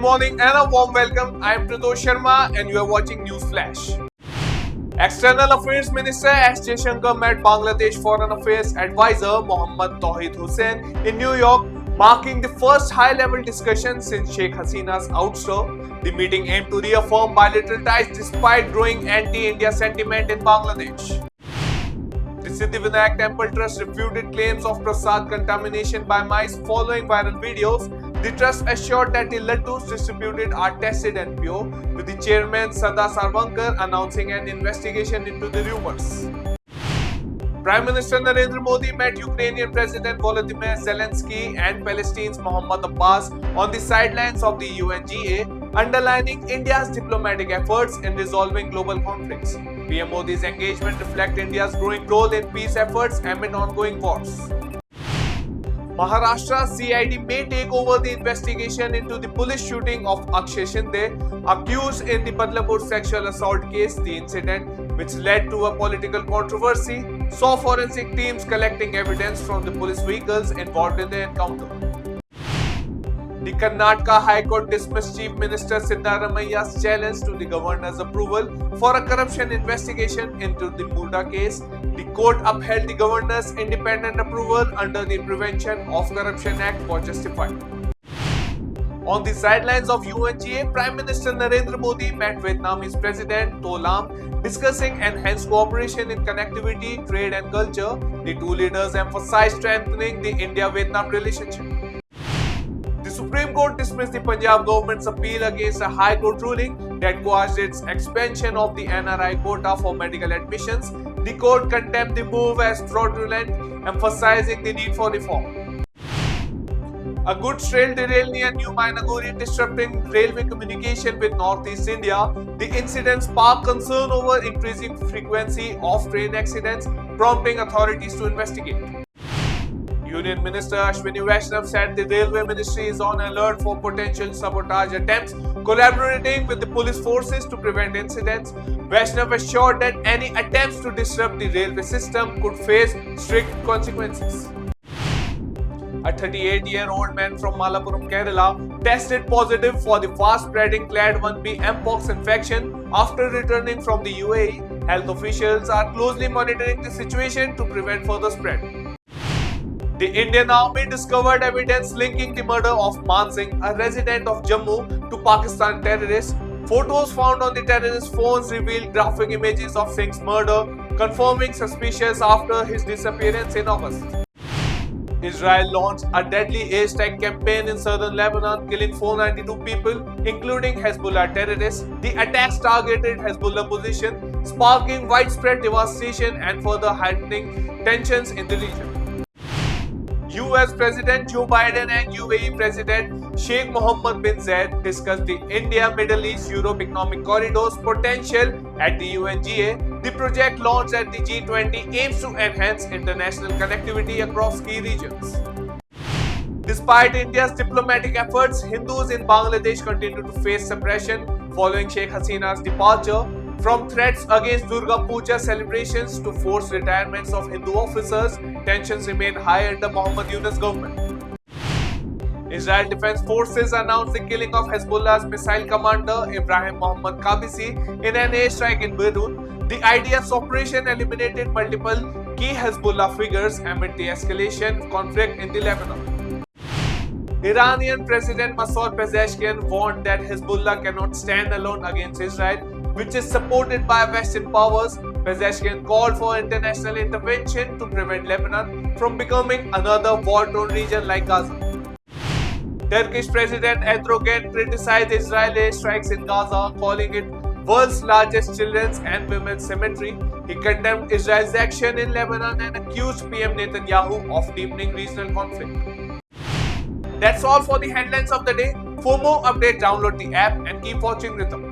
morning and a warm welcome. I am Pritosh Sharma and you are watching News Flash. External Affairs Minister S. Jaishankar met Bangladesh Foreign Affairs Advisor Mohammad Tawhid Hussain in New York, marking the first high-level discussion since Sheikh Hasina's ouster. The meeting aimed to reaffirm bilateral ties despite growing anti-India sentiment in Bangladesh. The Siddhivinayak Temple Trust refuted claims of prasad contamination by mice following viral videos. The trust assured that the laddus distributed are tested and pure, with the chairman Sada Sarvankar announcing an investigation into the rumors. Prime Minister Narendra Modi met Ukrainian President Volodymyr Zelensky and Palestine's Mahmoud Abbas on the sidelines of the UNGA, underlining India's diplomatic efforts in resolving global conflicts. PM Modi's engagement reflects India's growing role in peace efforts amid ongoing wars. Maharashtra CID may take over the investigation into the police shooting of Akshay Shinde, accused in the Badlapur sexual assault case. The incident, which led to a political controversy, saw forensic teams collecting evidence from the police vehicles involved in the encounter. The Karnataka High Court dismissed Chief Minister Siddaramaia's challenge to the governor's approval for a corruption investigation into the Muda case. The court upheld the governor's independent approval under the Prevention of Corruption Act was justified. On the sidelines of UNGA, Prime Minister Narendra Modi met Vietnamese President To Lam, discussing enhanced cooperation in connectivity, trade and culture. The two leaders emphasized strengthening the India-Vietnam relationship. The Supreme Court dismissed the Punjab government's appeal against a High Court ruling that quashed its expansion of the NRI quota for medical admissions. The court condemned the move as fraudulent, emphasizing the need for reform. A goods train derailed near New Mainaguri, disrupting railway communication with Northeast India. The incident sparked concern over increasing frequency of train accidents, prompting authorities to investigate. Union Minister Ashwini Vaishnav said the Railway Ministry is on alert for potential sabotage attempts, collaborating with the police forces to prevent incidents. Vaishnav assured that any attempts to disrupt the railway system could face strict consequences. A 38-year-old man from Malappuram, Kerala, tested positive for the fast-spreading Clade 1B Mpox infection after returning from the UAE. Health officials are closely monitoring the situation to prevent further spread. The Indian Army discovered evidence linking the murder of Man Singh, a resident of Jammu, to Pakistan terrorists. Photos found on the terrorist phones revealed graphic images of Singh's murder, confirming suspicions after his disappearance in August. Israel launched a deadly airstrike campaign in southern Lebanon, killing 492 people, including Hezbollah terrorists. The attacks targeted Hezbollah position, sparking widespread devastation and further heightening tensions in the region. US President Joe Biden and UAE President Sheikh Mohammed bin Zayed discussed the India-Middle East-Europe Economic Corridor's potential at the UNGA. The project launched at the G20 aims to enhance international connectivity across key regions. Despite India's diplomatic efforts, Hindus in Bangladesh continue to face suppression following Sheikh Hasina's departure. From threats against Durga Puja celebrations to forced retirements of Hindu officers, tensions remain high under Muhammad Yunus government. Israel Defense Forces announced the killing of Hezbollah's missile commander Ibrahim Mohammed Kabisi in an airstrike in Beirut. The IDF's operation eliminated multiple key Hezbollah figures amid the escalation conflict in the Lebanon. Iranian President Masoud Pezeshkian warned that Hezbollah cannot stand alone against Israel, which is supported by Western powers. Pezeshkian called for international intervention to prevent Lebanon from becoming another war-torn region like Gaza. Turkish President Erdogan criticized Israeli strikes in Gaza, calling it world's largest children's and women's cemetery. He condemned Israel's action in Lebanon and accused PM Netanyahu of deepening regional conflict. That's all for the headlines of the day. For more updates, download the app and keep watching Rhythm.